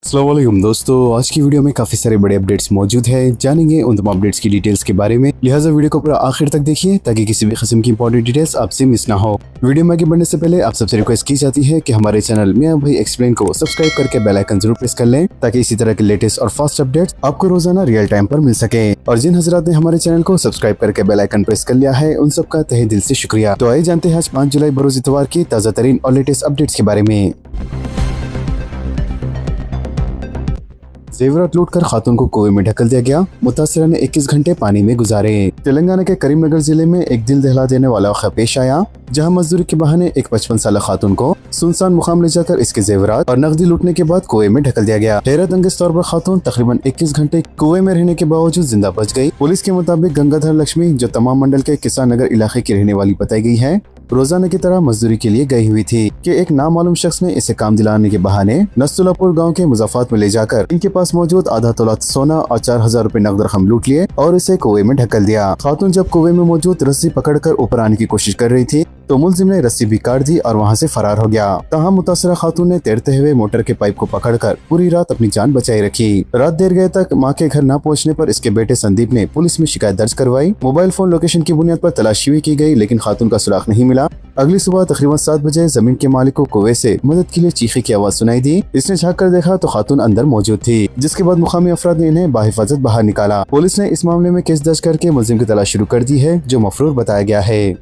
अस्सलाम वालेकुम दोस्तों, आज की वीडियो में काफी सारे बड़े अपडेट्स मौजूद है। जानेंगे उन तमाम अपडेट्स की डिटेल्स के बारे में, लिहाजा वीडियो को पूरा आखिर तक देखिए ताकि किसी भी किस्म की इंपॉर्टेंट डिटेल्स आपसे मिस ना हो। वीडियो में आगे बढ़ने से पहले आप सबसे रिक्वेस्ट की जाती है कि हमारे चैनल मियां भाई एक्सप्लेन को सब्सक्राइब करके बेल आइकन जरूर प्रेस कर लें ताकि इसी तरह के लेटेस्ट और फास्ट अपडेट्स आपको रोजाना रियल टाइम पर मिल सके। और जिन हजरात ने हमारे चैनल को सब्सक्राइब करके बेल आइकन प्रेस कर लिया है उन सबका तहे दिल से शुक्रिया। तो आइए जानते हैं आज 5 जुलाई बरोज इतवार की ताज़ा तरीन और लेटेस्ट अपडेट्स के बारे में। जेवरात लूटकर खातून को कुएं में ढकल दिया गया, मुतासिरा ने 21 घंटे पानी में गुजारे। तेलंगाना के करीमनगर जिले में एक दिल दहला देने वाला वाक़या पेश आया, जहां मजदूरी के बहाने एक 55 साल खातून को सुनसान मुकाम ले जाकर इसके जेवरात और नकदी लूटने के बाद कुएं में ढकल दिया गया। हैरत अंगेज तौर पर खातून तकरीबन 21 घंटे कुएं में रहने के बावजूद जिंदा बच गई। पुलिस के मुताबिक गंगाधर लक्ष्मी, जो तमाम मंडल के किसान नगर इलाके की रहने वाली बताई गई है, रोजाना की तरह मजदूरी के लिए गई हुई थी कि एक नामालूम शख्स ने इसे काम दिलाने के बहाने नस्तुलापुर गांव के मुजाफात में ले जाकर इनके पास मौजूद आधा तोला सोना और 4000 रुपए नकद रकम लूट लिए और इसे कुएं में ढकल दिया। खातून जब कुएं में मौजूद रस्सी पकड़कर ऊपर आने की कोशिश कर रही थी तो मुलजिम ने रस्सी भी काट दी और वहां से फरार हो गया। तहाँ मुतासिरा खातून ने तैरते हुए मोटर के पाइप को पकड़कर पूरी रात अपनी जान बचाई रखी। रात देर गए तक मां के घर न पहुंचने पर इसके बेटे संदीप ने पुलिस में शिकायत दर्ज करवाई। मोबाइल फोन लोकेशन की बुनियाद पर तलाशी भी की गई लेकिन खातून का सुराग नहीं मिला। अगली सुबह तकरीबन 7 बजे जमीन के मालिक को कुएं से मदद के लिए चीखे की आवाज सुनाई दी। इसने झांक कर देखा तो खातून अंदर मौजूद थी, जिसके बाद मुकामी अफराद ने इन्हें बाहिफाजत बाहर निकाला। पुलिस ने इस मामले में केस दर्ज करके मुलजिम की तलाश शुरू कर दी है, जो मफरूर बताया गया है।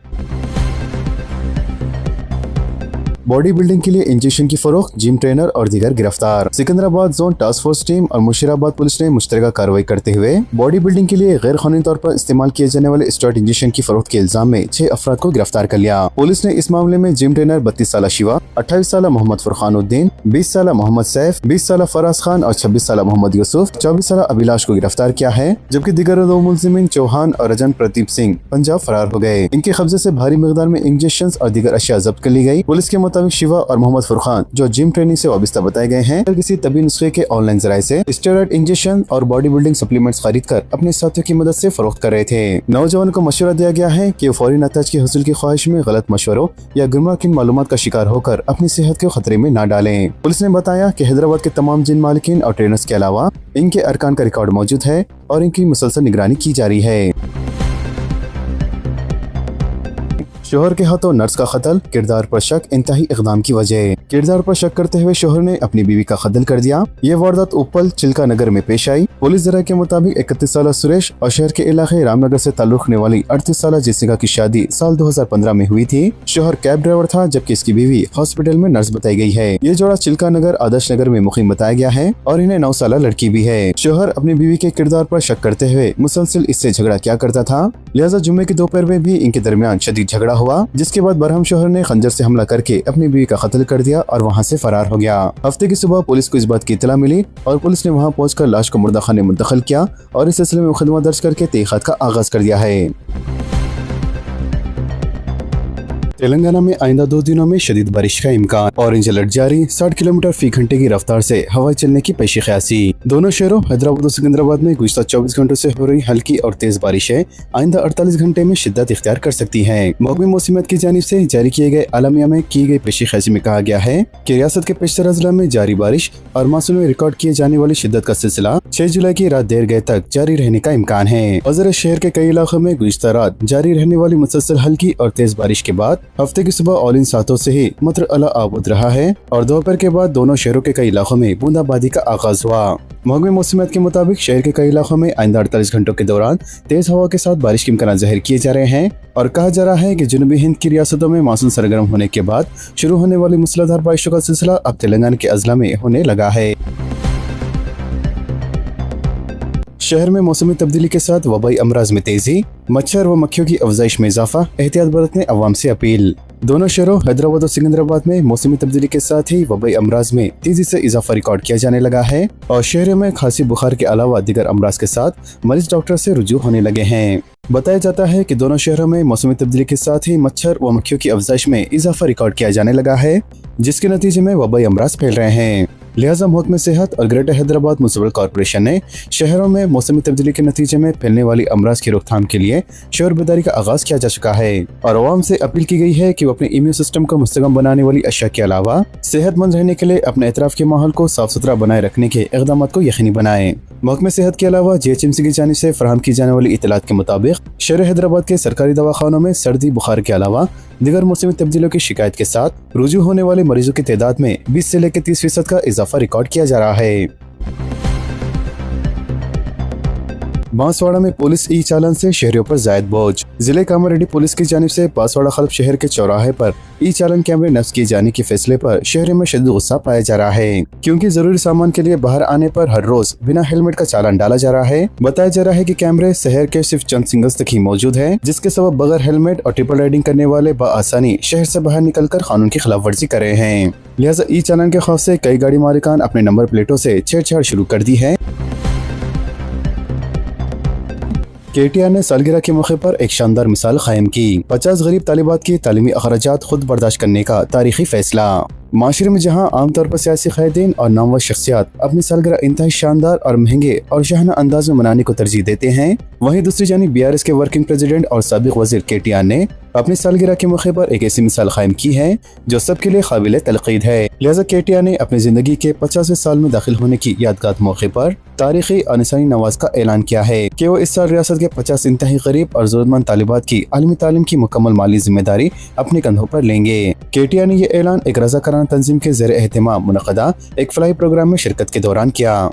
बॉडी बिल्डिंग के लिए इंजेक्शन की फरोख्त, जिम ट्रेनर और दीगर गिरफ्तार। Secunderabad zone task force team और मुशीराबाद पुलिस ने मुश्तरका कार्रवाई करते हुए बॉडी बिल्डिंग के लिए गैर कानूनी तौर पर इस्तेमाल किए जाने वाले स्टेरॉयड इंजेक्शन की फरोख्त के इल्जाम में 6 अफराद को गिरफ्तार कर लिया। पुलिस ने इस मामले में जिम ट्रेनर 32 साल शिवा, 28 साल मोहम्मद फुरखानुद्दीन, 20 साल मोहम्मद सैफ, 20 साल फराज खान और 26 साल मोहम्मद यूसुफ, 24 साल अभिलाष को गिरफ्तार किया है, जबकि दीगर 2 मुलजिमीन चौहान और रजन प्रदीप सिंह पंजाब फरार हो गए। इनके कब्जे से भारी मिकदार में इंजेक्शन और दीगर अशिया जब्त कर ली गई। पुलिस के मुताबिक शिवा और मोहम्मद फुरखान, जो जिम ट्रेनिंग से वाबिस्ता बताए गए हैं, किसी तबी नुस्खे के ऑनलाइन जराये से स्टेरॉयड इंजेक्शन और बॉडी बिल्डिंग सप्लीमेंट्स खरीद कर अपने साथियों की मदद से फरोख्त कर रहे थे। नौजवान को मशवरा दिया गया है कि फौरी नताज की हसूल की ख्वाहिश में गलत मशवरों या गुमराह किन मालूमात का शिकार होकर अपनी सेहत को खतरे में न डालें। पुलिस ने बताया कि हैदराबाद के तमाम जिम मालिकीन और ट्रेनर्स के अलावा इनके अरकान का रिकॉर्ड मौजूद है और इनकी मुसलसल निगरानी की जा रही है। शोहर के हाथों नर्स का कत्ल, किरदार पर शक, इंतहाई इकदाम की वजह। किरदार पर शक करते हुए शोहर ने अपनी बीवी का कत्ल कर दिया। ये वारदात उपल चिल्का नगर में पेश आई। पुलिस जरा के मुताबिक 31 साल सुरेश और शहर के इलाके रामनगर से ताल्लुक रखने वाली 38 साल जेसिका की शादी साल 2015 में हुई थी। शोहर कैब ड्राइवर था जबकि इसकी बीवी हॉस्पिटल में नर्स बताई गई है। ये जोड़ा चिल्का नगर आदर्श नगर में मुकीम बताया गया है और इन्हें 9 साल लड़की भी है। शोहर अपनी बीवी के किरदार पर शक करते हुए मुसलसल इससे झगड़ा क्या करता था, लिहाजा जुम्मे की दोपहर में भी इनके दरमियान शदीद झगड़ा हुआ, जिसके बाद बरहम शोहर ने खंजर से हमला करके अपनी बीवी का कत्ल कर दिया और वहां से फरार हो गया। हफ्ते की सुबह पुलिस को इस बात की इत्तला मिली और पुलिस ने वहां पहुंचकर लाश को मुर्दा खाने में मुंतकिल किया और इस सिलसिले में मुकदमा दर्ज करके तहकीकात का आगाज कर दिया है। तेलंगाना में आइंदा 2 दिनों में शदीद बारिश का इम्कान, ऑरेंज अलर्ट जारी, 60 किलोमीटर फी घंटे की रफ्तार से हवाएं चलने की पेशी ख्यासी। दोनों शहरों हैदराबाद और सिकंदराबाद में गुज़श्ता 24 घंटों से हो रही हल्की और तेज बारिशें आइंदा 48 घंटे में शिद्दत इख्तियार कर सकती है। महकमे मौसमियात की जानिब से जारी किए गए आलमिया में की गई पेशी ख्यासी में कहा गया है कि रियासत के पेशतर अजला में जारी बारिश और मानसून में रिकॉर्ड किए जाने वाली शिद्दत का सिलसिला 6 जुलाई की रात देर गए तक जारी रहने का इम्कान है। वज़ीर शहर के कई इलाकों में गुज़श्ता रात जारी रहने वाली मुसलसल हल्की और तेज बारिश के बाद हफ्ते की सुबह इन सातों से ही मतर अला आबूद रहा है और दोपहर के बाद दोनों शहरों के कई इलाकों में बूंदाबांदी का आगाज हुआ। महकमे मौसमियात के मुताबिक शहर के कई इलाकों में आइंदा 48 घंटों के दौरान तेज हवा के साथ बारिश के इम्कान जाहिर किए जा रहे हैं और कहा जा रहा है कि जनूबी हिंद की रियासतों में मानसून सरगर्म होने के बाद शुरू होने वाली मूसलाधार बारिशों का सिलसिला अब तेलंगाना के अजला में होने लगा है। शहर में मौसमी तब्दीली के साथ वबाई अमराज में तेजी, मच्छर व मक्खियों की अफजाइश में इजाफा, एहतियात बरतने अवाम से अपील। दोनों शहरों हैदराबाद और सिकंदराबाद में मौसमी तब्दीली के साथ ही वबाई अमराज में तेजी से इजाफा रिकॉर्ड किया जाने लगा है और शहरों में खांसी बुखार के अलावा दीगर अमराज के साथ मरीज डॉक्टर से रुजू होने लगे हैं। बताया जाता है कि दोनों शहरों में मौसमी तब्दीली के साथ ही मच्छर व मक्खियों की अफजाइश में इजाफा रिकॉर्ड किया जाने लगा है, जिसके नतीजे में वबाई अमराज फैल रहे हैं। लिहाजा महकमे सेहत और ग्रेटर हैदराबाद म्युनिसिपल कॉर्पोरेशन ने शहरों में मौसमी तब्दीली के नतीजे में फैलने वाली अमराज की रोकथाम के लिए शोर बेदारी का आगाज किया जा चुका है और अवाम से अपील की गई है कि वो अपने इम्यून सिस्टम को मुस्तगम बनाने वाली अशिया के अलावा सेहतमंद रहने के लिए अपने एतराफ के माहौल को साफ सुथरा बनाए रखने के इक़दाम को यकीनी बनाएं। महकमे सेहत के अलावा GHMC की जानिब से फराहम की जाने वाली इतलात के मुताबिक शहर हैदराबाद के सरकारी दवाखानों में सर्दी बुखार के अलावा दीगर मौसमी तब्दीलियों की शिकायत के साथ रुजू होने वाले मरीजों की तादाद में 20 से लेकर 30% का इजाफा रिकॉर्ड किया जा रहा है। बांसवाड़ा में पुलिस ई चालान से शहरियों पर जायद बोझ। जिले कामारेड्डी पुलिस की जानिब से बांसवाड़ा खल्फ शहर के चौराहे पर ई चालान कैमरे नस्ब किए जाने के फैसले पर शहरों में शदीद गुस्सा पाया जा रहा है, क्योंकि जरूरी सामान के लिए बाहर आने पर हर रोज बिना हेलमेट का चालान डाला जा रहा है। बताया जा रहा है कि कैमरे शहर के सिर्फ चंद सिंगल्स तक ही मौजूद है, जिसके सबब बगैर हेलमेट और ट्रिपल राइडिंग करने वाले बआसानी शहर से बाहर निकलकर कानून की खिलाफ वर्जी कर रहे हैं। लिहाजा ई चालान के खौफ से कई गाड़ी मालिकान अपने नंबर प्लेटों से छेड़छाड़ शुरू कर दी है। KTR ने सालगिरह के मौके पर एक शानदार मिसाल कायम की। 50 गरीब तालिबात की तालीमी अखराजात खुद बर्दाश्त करने का तारीखी फैसला। माशरे में जहां आमतौर पर सियासी क़ायदीन और नामवर शख्सियात अपनी सालगिरह इंतहाई शानदार और महंगे और शाहाना अंदाज में मनाने को तरजीह देते हैं, वहीं दूसरी जानिब BRS के वर्किंग प्रेसिडेंट और साबिक वजीर KTR ने अपनी सालगिरह के मौके पर एक ऐसी मिसाल कायम की है जो सबके लिए काबिल तलकीद है। लिहाजा KTR ने अपनी जिंदगी के 50वें साल में दाखिल होने की यादगार मौके पर तारीखी और निशानी नवाज का ऐलान किया है कि वो इस साल रियासत के 50 इंतहाई गरीब और जरूरतमंद तालिबात की आलमी तालीम की मुकम्मल माली जिम्मेदारी अपने कंधों पर लेंगे। KTR ने यह ऐलान एक रज़ाकाराना तंजीम के ज़ेरे एहतिमाम मुनक़दा एक फलाही प्रोग्राम में शिरकत के दौरान किया।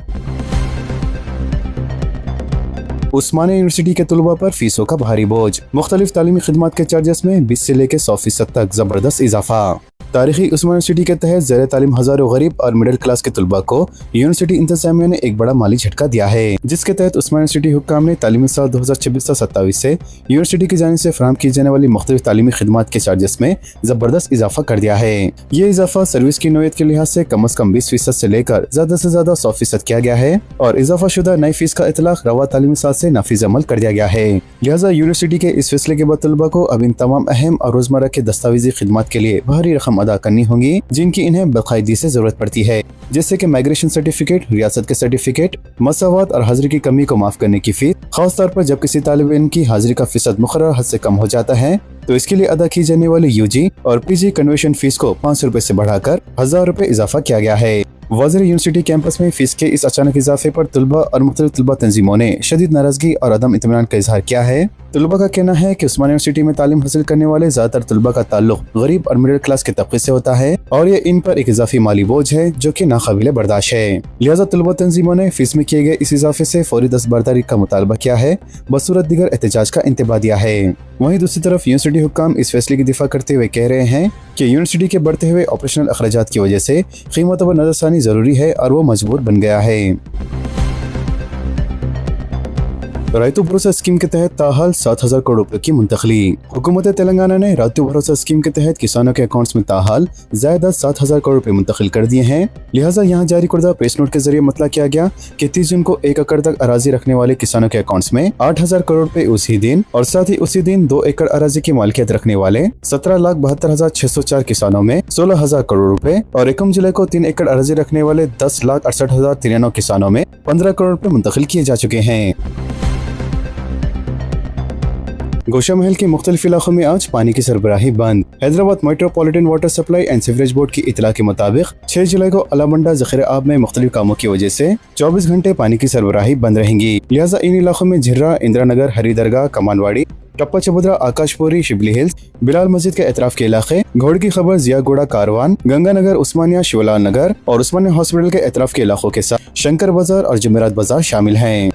उस्मानिया यूनिवर्सिटी के तलबा पर फीसों का भारी बोझ। मुख्तलिफ तालीमी खिदमात के चार्जेस में 20 से लेकर 100% तक जबरदस्त इजाफा। तारीखी उस्मानिया यूनिवर्सिटी के तहत ज़ेरे तालीम हजारों गरीब और मिडिल क्लास के तलबा को यूनिवर्सिटी इंतजामिया ने एक बड़ा माली झटका दिया है, जिसके तहत उस्मानिया यूनिवर्सिटी हुक्काम ने तालीमी साल 2026-27 से यूनिवर्सिटी की जानिब से फराहम की जाने वाली मुख्तलिफ तालीमी खिदमात के चार्जेस में जबरदस्त इजाफा कर दिया है। ये इजाफा सर्विस की नौयत के लिहाज से कम अज कम 20% से लेकर ज्यादा से ज्यादा 100% किया गया है और इजाफा शुदा नई फीस का इतलाक रवा तालीमी साल से नाफिज अमल कर दिया गया है। लिहाजा यूनिवर्सिटी के इस फैसले के बाद तलबा को अब इन तमाम अहम और रोजमर्रा के दस्तावेजी खिदमात के लिए भारी रकम अदा करनी होंगी, जिनकी इन्हें बाकायदगी से जरूरत पड़ती है, जैसे कि माइग्रेशन सर्टिफिकेट, रियासत के सर्टिफिकेट, मसावत और हाजिरी की कमी को माफ करने की फीस। खास तौर पर जब किसी तालिब इल्म की हाजिरी का फीसद मुकर्रर हद से कम हो जाता है तो इसके लिए अदा की जाने वाली UG और PG कन्वर्शन फीस को 500 रुपए से बढ़ाकर 1000 रुपए इजाफा किया गया है। वज़ीर यूनिवर्सिटी कैंपस में फीस के इस अचानक इजाफे पर तलबा और मुख्तलिफ तलबा तंजीमों ने शदीद नाराजगी और अदम इत्मीनान का इजहार किया है। तलबा का कहना है कि उस्मानिया यूनिवर्सिटी में तालीम हासिल करने वाले ज्यादातर तलबा का ताल्लुक गरीब और मिडिल क्लास के तबके से होता है और ये इन पर एक इजाफी माली बोझ है जो कि नाकाबिले बर्दाश्त है। लिहाजा तलबा तंजीमों ने फीस में किए गए इस इजाफे से फौरी दस्तबरदारी का मुतालबा किया है, बसूरत दीगर एहतजाज का इंतबा दिया है। वहीं दूसरी तरफ यूनिवर्सिटी हुक्काम इस फैसले की दिफा करते हुए कह रहे हैं कि यूनिवर्सिटी के बढ़ते हुए ऑपरेशनल अखराजात की वजह से कीमतों पर नजरसानी जरूरी है और वो मजबूर बन गया है। रायतु भरोसा स्कीम के तहत ताहाल 7,000 करोड़ रुपए की मुंतकली। हुकूमत तेलंगाना ने रायतु भरोसा स्कीम के तहत किसानों के अकाउंट्स में ताहाल ज़ायदा 7,000 करोड़ रुपए मुंतकिल कर दिए हैं। लिहाजा यहाँ जारी करदा प्रेस नोट के जरिए मतला किया गया कि 30 जून को 1 एकड़ तक अराजी रखने वाले किसानों के अकाउंट्स में 8,000 करोड़ रुपए उसी दिन और साथ ही उसी दिन 2 एकड़ अराजी की मालिकियत रखने वाले 17,72,604 किसानों में 16,000 करोड़ रुपए और 1 जुलाई को 3 एकड़ अराजी रखने वाले 10,68,093 किसानों में 15 करोड़ रुपए मुंतकिल किए जा चुके हैं। गोशा महल के मुख्तलिफ इलाकों में आज पानी की सरबराही बंद। Hyderabad metropolitan water supply and sewerage board की इतला के मुताबिक 6 जुलाई को अलामंडा ज़ख़ीरा आब में मुख्तलिफ कामों की वजह से 24 घंटे पानी की सरबराही बंद रहेंगी। लिहाजा इन इलाकों में झिर्रा, इंदिरा नगर, हरी दरगाह, कमानवाड़ी, टप्पा चबुद्रा, आकाशपुरी, शिबली हिल्स, बिलाल मस्जिद के एतराफ के इलाके, घोड़ की खबर, जियागोड़ा, कारवान, गंगानगर, उस्मानिया, शिवलाल नगर और उस्मानिया हॉस्पिटल के एतराफ के इलाकों के साथ शंकर बाजार और जुमेरात बाजार शामिल हैं।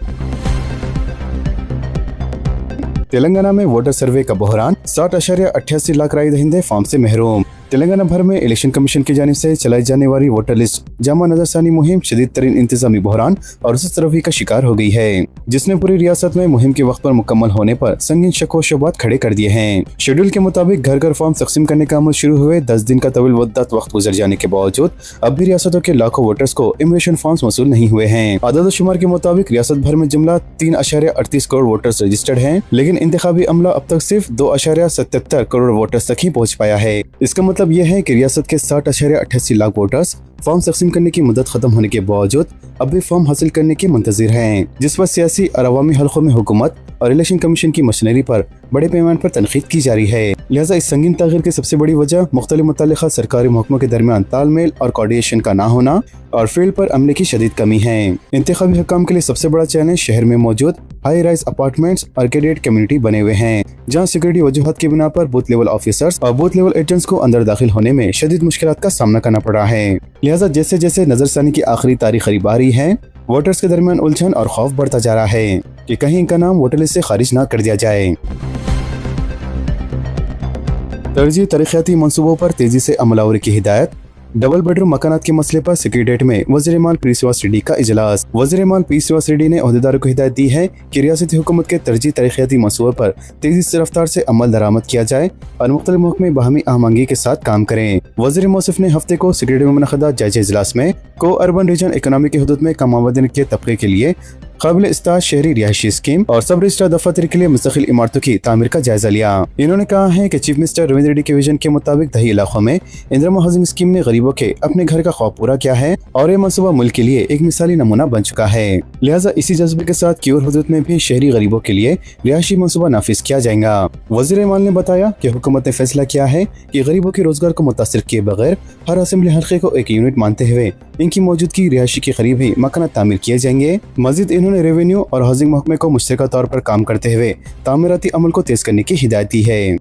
तेलंगाना में वोटर सर्वे का बहरान, 60.88 लाख राय दहिंदे फॉर्म से महरूम। तेलंगाना भर में इलेक्शन कमीशन की जानिब से चलाई जाने वाली वोटर लिस्ट जमा नजरसानी मुहिम शदीद तरीन इंतजामी बहरान और उसरफी का शिकार हो गई है, जिसने पूरी रियासत में मुहिम के वक्त पर मुकम्मल होने पर संगीन शक व शुबहात खड़े कर दिए हैं। शेड्यूल के मुताबिक घर घर फॉर्म तकसीम करने का अमल शुरू हुए 10 दिन का तवील मुद्दत वक्त गुजर जाने के बावजूद अब भी रियासतों के लाखों वोटर्स को इमिग्रेशन फॉर्म्स मौसूल नहीं हुए हैं। आदाद शुमार के मुताबिक रियासत भर में जुमला 3.38 करोड़ वोटर्स रजिस्टर्ड हैं, लेकिन इंतखाबी अमला अब तक सिर्फ 2.77 करोड़ वोटर्स तक ही पहुँच पाया है। इसका मतलब यह है कि रियासत के 60.88 लाख वोटर्स फॉर्म तकसीम करने की मुद्दत खत्म होने के बावजूद अब भी फॉर्म हासिल करने के मुंतजिर हैं, जिस पर सियासी और अवामी हलकों में हुकूमत और इलेक्शन कमीशन की मशीनरी पर बड़े पैमाने पर तनकीद की जा रही है। लिहाजा इस संगीन तगीर की सबसे बड़ी वजह मुख्तलिफ मुतल्लिका सरकारी महकमों के दरमियान तालमेल और कोऑर्डिनेशन का ना होना और फील्ड पर अमले की शदीद कमी है। इंतखाबी हुकाम के लिए सबसे बड़ा चैलेंज शहर में मौजूद हाई राइज अपार्टमेंट्स और गेटेड कम्युनिटी बने हुए हैं, जहाँ सिक्योरिटी वजूहत की बिना पर बूथ लेवल ऑफिसर्स और बूथ लेवल एजेंट्स को अंदर दाखिल होने में शदीद मुश्किलात का सामना करना पड़ रहा है। लिहाजा जैसे जैसे नजरसानी की आखिरी तारीख करीब आ रही है, वोटर्स के दरमियान उलझन और खौफ बढ़ता जा रहा है कि कहीं इनका नाम वोटर लिस्ट से खारिज न कर दिया जाए। तरजीह तरक्याती मंसूबों पर तेजी से अमलावरी की हिदायत। डबल बेडरूम मकानात के मसले पर सेक्रेटेरिएट में वज़ीर-ए-माल पीर श्रीवास रेड्डी का इजलास। वज़ीर-ए-माल पीर श्रीवास रेड्डी ने ओहदेदारों को हिदायत दी है कि रियासती हुकूमत के तरजीह तरक्याती मंसूबों पर तेजी से रफ्तार से अमल दरामद किया जाए और मुख्तलिफ महकमे बाहमी आहमांगी के साथ काम करें। वज़ीर मौसूफ ने हफ्ते को सेक्रेटेरिएट में मुनअक़दा जायजा इजलास में को अर्बन रीजन इकोनॉमी की हदूद में कम आमदनी के तबके के लिए काबिल इस्ताद शहरी रिहायशी स्कीम और सब रजिस्ट्रार दफातर के लिए मुस्तकिल इमारतों की तामीर का जायजा लिया। इन्होंने कहा है कि चीफ मिनिस्टर रविंद्र रेड्डी के विजन के मुताबिक दही इलाकों में इंदिरा हाउसिंग स्कीम ने गरीबों के अपने घर का ख्वाब पूरा किया है और ये मनसूबा मुल्क के लिए एक मिसाली नमूना बन चुका है। लिहाजा इसी जज्बे के साथ क्यूर हदूद में भी शहरी गरीबों के लिए रिहायशी मनसूबा नाफिज किया जाएगा। वज़ीर-ए-माल ने बताया कि हुकूमत ने फैसला किया है कि गरीबों के रोजगार को मुतासिर किए बगैर हर असेंबली हल्के को एक यूनिट मानते हुए इनकी मौजूदगी रिहायशी के करीब ही मकान तामीर किए जाएंगे। मजीद इन्होंने रेवेन्यू और हाउसिंग महकमे को मुश्तरका तौर पर काम करते हुए तामीराती अमल को तेज करने की हिदायत दी है।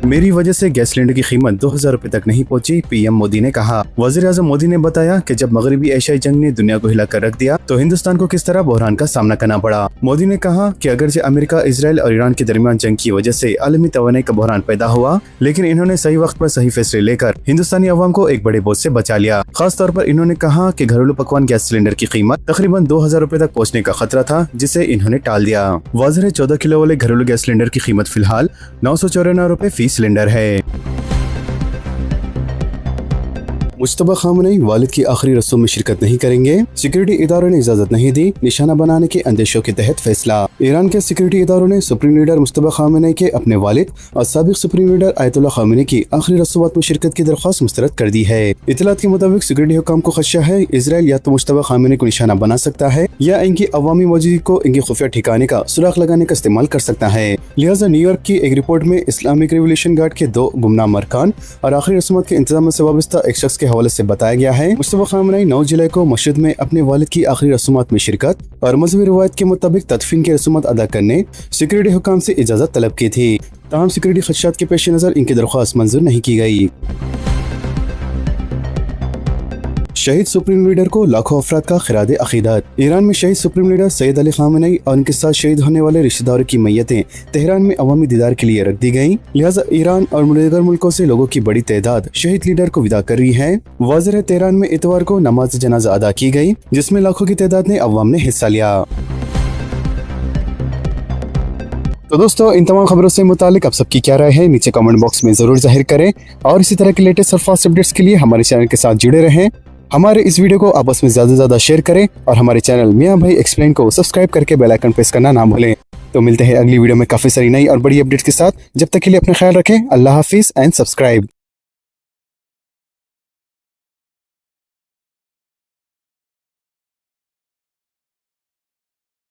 मेरी वजह से गैस सिलेंडर की कीमत 2000 रुपए तक नहीं पहुंची, पीएम मोदी ने कहा। वज़ीर आज़म मोदी ने बताया कि जब मगरबी एशियाई जंग ने दुनिया को हिलाकर रख दिया तो हिंदुस्तान को किस तरह बहरान का सामना करना पड़ा। मोदी ने कहा कि अगरचे अमेरिका, इजराइल और ईरान के दरमियान जंग की वजह से आलमी तवानाई का बहरान पैदा हुआ, लेकिन इन्होंने सही वक्त पर सही फैसले लेकर हिंदुस्तानी अवाम को एक बड़े बोझ से बचा लिया। खास तौर पर इन्होंने कहा कि घरेलू पकवान गैस सिलेंडर की कीमत तकरीबन 2000 रुपए तक पहुँचने का खतरा था, जिसे इन्होंने टाल दिया। वाज़ेह है 14 किलो वाले घरेलू गैस सिलेंडर की कीमत फिलहाल 994 रुपए फी सिलेंडर है। मुश्तबा खामनेई वालिद की आखिरी रस्म में शिरकत नहीं करेंगे, सिक्योरिटी इदारों ने इजाजत नहीं दी, निशाना बनाने के अंदेशों के तहत फैसला। ईरान के सिक्योरिटी इदारों ने सुप्रीम लीडर मुश्तबा खामनेई के अपने वालिद और साबिक सुप्रीम लीडर आयतुल्लाह खामनेई की आखिरी रस्मात में शिरकत की दरख्वास्त मुस्तरद कर दी है। इतलात के मुताबिक सिक्योरिटी हुकाम को खदशा है इसराइल या तो मुश्तबा खामनेई को निशाना बना सकता है या इनकी अवामी मौजूदगी को इनके खुफिया ठिकाने का सुराख लगाने का इस्तेमाल कर सकता है। लिहाजा न्यूयॉर्क की एक रिपोर्ट में इस्लामिक रिवोल्यूशन गार्ड के 2 गुमनाम अरकान और आखिरी रस्मात के इंतजाम से वाबस्ता एक शख्स के हवाले से बताया गया है मुश्तबा खामनेई 9 जुलाई को मस्जिद में अपने वालिद की आखिरी रस्मात में शिरकत और मजहबी रवायत के मुताबिक तदफीन की रस्मात अदा करने सिक्योरिटी हुकाम से इजाजत तलब की थी। ताहम सिक्योरिटी खदशात के पेश नजर इनकी दरख्वास्त मंजूर नहीं की गई। शहीद सुप्रीम लीडर को लाखों अफराद का खिराद अकीदत। ईरान में शहीद supreme leader Syed Ali Khamenei और उनके साथ शहीद होने वाले रिश्तेदारों की मैयतें तेहरान में अवामी दीदार के लिए रख दी गयी। लिहाजा ईरान और दीगर मुल्कों से लोगों की बड़ी तादाद शहीद लीडर को विदा कर रही है। वाज़ेह है तेहरान में इतवार को नमाज जनाजा अदा की गई, जिसमें लाखों की तादाद में अवाम ने हिस्सा लिया। तो दोस्तों, इन तमाम खबरों से मुतालिक आप सबकी क्या राय है नीचे कमेंट बॉक्स में जरूर जाहिर करें और इसी तरह के लेटेस्ट और फास्ट अपडेट्स के लिए हमारे चैनल के साथ जुड़े रहें। हमारे इस वीडियो को आपस में ज्यादा से ज्यादा शेयर करें और हमारे चैनल मियां भाई एक्सप्लेन को सब्सक्राइब करके बेल आइकन प्रेस करना ना भूलें। तो मिलते हैं अगली वीडियो में काफी सारी नई और बड़ी अपडेट्स के साथ। जब तक के लिए अपना ख्याल रखें। अल्लाह हाफिज एंड सब्सक्राइब।